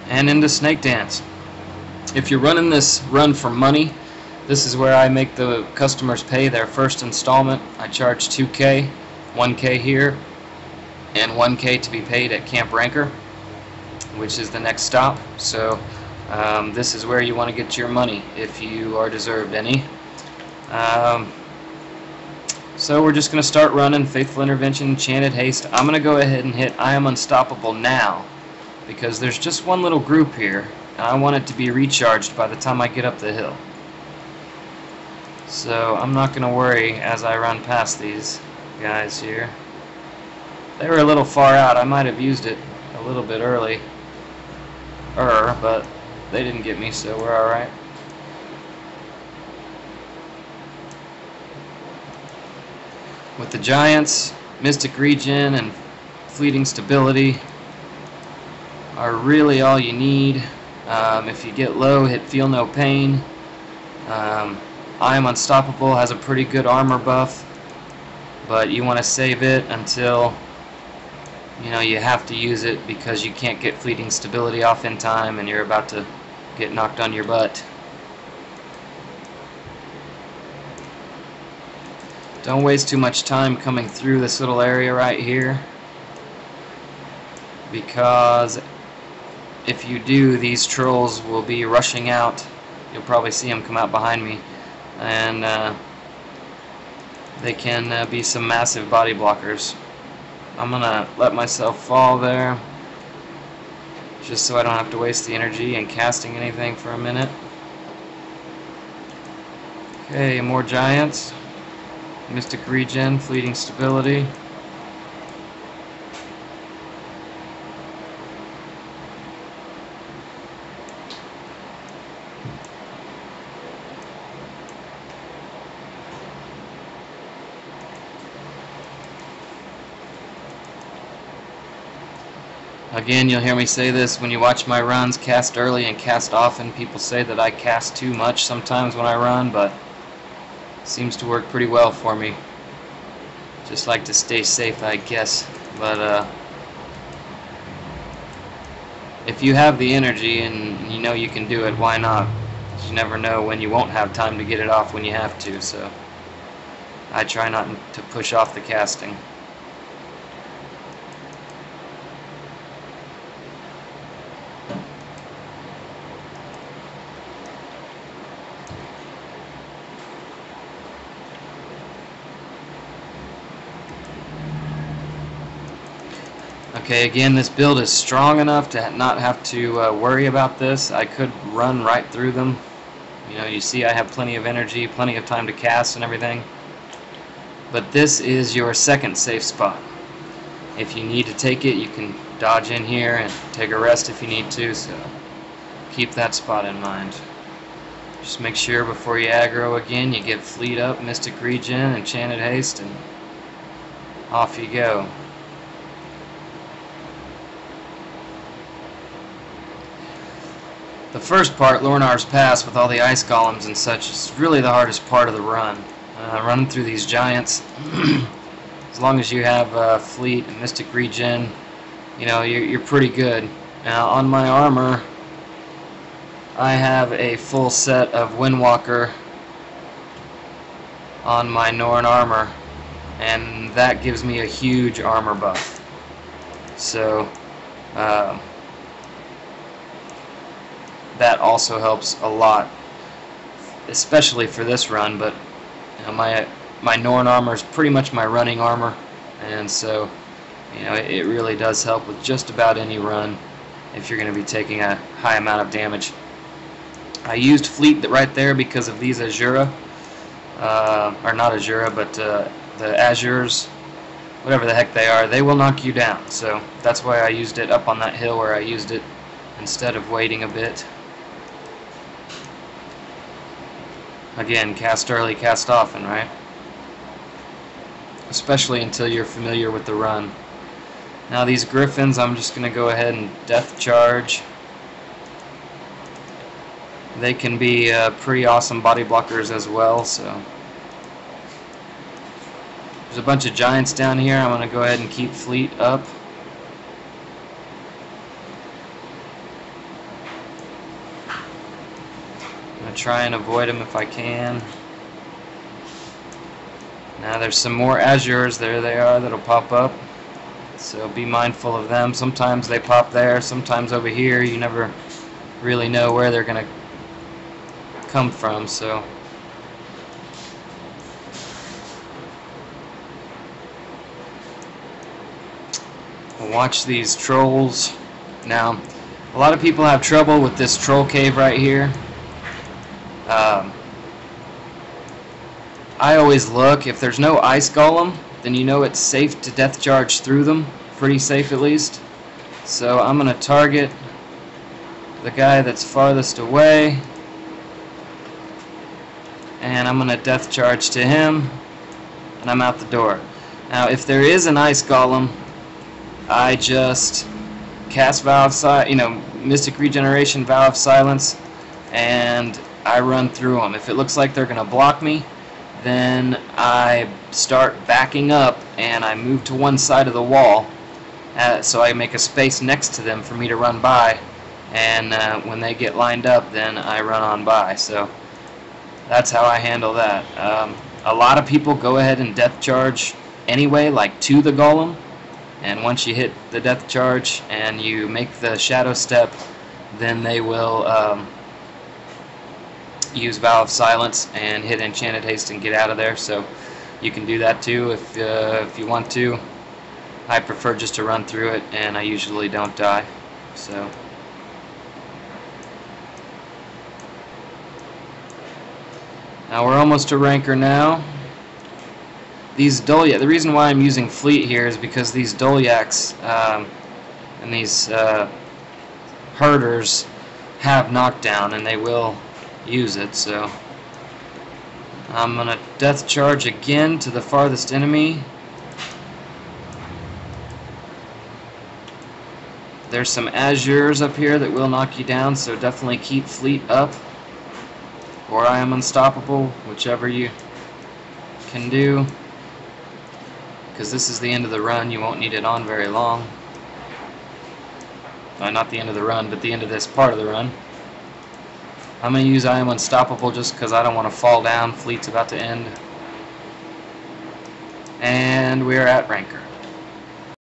and into Snake Dance. If you're running this run for money, this is where I make the customers pay their first installment. I charge 2K, 1K here, and 1K to be paid at Camp Ranker, which is the next stop. So this is where you want to get your money if you are deserved any. So we're just going to start running Faithful Intervention, Enchanted Haste. I'm going to go ahead and hit I Am Unstoppable now, because there's just one little group here, and I want it to be recharged by the time I get up the hill. So I'm not going to worry as I run past these guys here. They were a little far out. I might have used it a little bit early, but they didn't get me, so we're alright. With the Giants, Mystic Regen and Fleeting Stability are really all you need. If you get low, hit Feel No Pain. I Am Unstoppable has a pretty good armor buff, but you want to save it until you have to use it, because you can't get Fleeting Stability off in time and you're about to get knocked on your butt. Don't waste too much time coming through this little area right here, because if you do, these trolls will be rushing out. You'll probably see them come out behind me, and they can be some massive body blockers. I'm gonna let myself fall there, just so I don't have to waste the energy in casting anything for a minute. Okay, more Giants. Mystic Regen, Fleeting Stability. Again, you'll hear me say this when you watch my runs: cast early and cast often. People say that I cast too much sometimes when I run, but seems to work pretty well for me. Just like to stay safe, I guess. But if you have the energy and you know you can do it, why not? You never know when you won't have time to get it off when you have to, so I try not to push off the casting. Okay, again, this build is strong enough to not have to worry about this. I could run right through them. You see I have plenty of energy, plenty of time to cast and everything. But this is your second safe spot. If you need to take it, you can dodge in here and take a rest if you need to, so keep that spot in mind. Just make sure before you aggro again, you get Fleet up, Mystic Regen, Enchanted Haste, and off you go. The first part, Lornar's Pass, with all the ice golems and such, is really the hardest part of the run. Running through these Giants, as long as you have Fleet and Mystic Regen, you're pretty good. Now, on my armor, I have a full set of Windwalker on my Norn armor, and that gives me a huge armor buff. So, that also helps a lot, especially for this run. But my Norn armor is pretty much my running armor, and so it really does help with just about any run if you're going to be taking a high amount of damage. I used Fleet right there because of these Azura, or not Azura, but the Azures, whatever the heck they are. They will knock you down, so that's why I used it up on that hill where I used it instead of waiting a bit. Again, cast early, cast often, right? Especially until you're familiar with the run. Now these Griffins, I'm just going to go ahead and Death Charge. They can be pretty awesome body blockers as well, so. There's a bunch of Giants down here. I'm going to go ahead and keep Fleet up. to try and avoid them if I can. Now there's some more Azures, there they are, that'll pop up. So be mindful of them. Sometimes they pop there, sometimes over here. You never really know where they're going to come from, so watch these trolls. Now, a lot of people have trouble with this troll cave right here. I always look, if there's no ice golem, then you know it's safe to death charge through them, pretty safe at least. So I'm going to target the guy that's farthest away, and I'm going to death charge to him, and I'm out the door. Now if there is an ice golem, I just cast Mystic Regeneration, Vow of Silence, and I run through them. If it looks like they're going to block me, then I start backing up and I move to one side of the wall, so I make a space next to them for me to run by, and when they get lined up, then I run on by. So that's how I handle that. A lot of people go ahead and death charge anyway, like to the golem, and once you hit the death charge and you make the shadow step, then they will use Vow of Silence and hit Enchanted Haste and get out of there. So you can do that too if you want to. I prefer just to run through it, and I usually don't die. So now we're almost to Ranker now. These Dolyak, the reason why I'm using Fleet here is because these Dolyaks and these herders have knockdown, and they will use it. So I'm gonna death charge again to the farthest enemy. There's some Azures up here that will knock you down, so definitely keep Fleet up, or I am unstoppable, whichever you can do, because this is the end of the run. You won't need it on very long. Not the end of the run, but the end of this part of the run. I'm going to use I am unstoppable just because I don't want to fall down. Fleet's about to end. And we're at Ranker.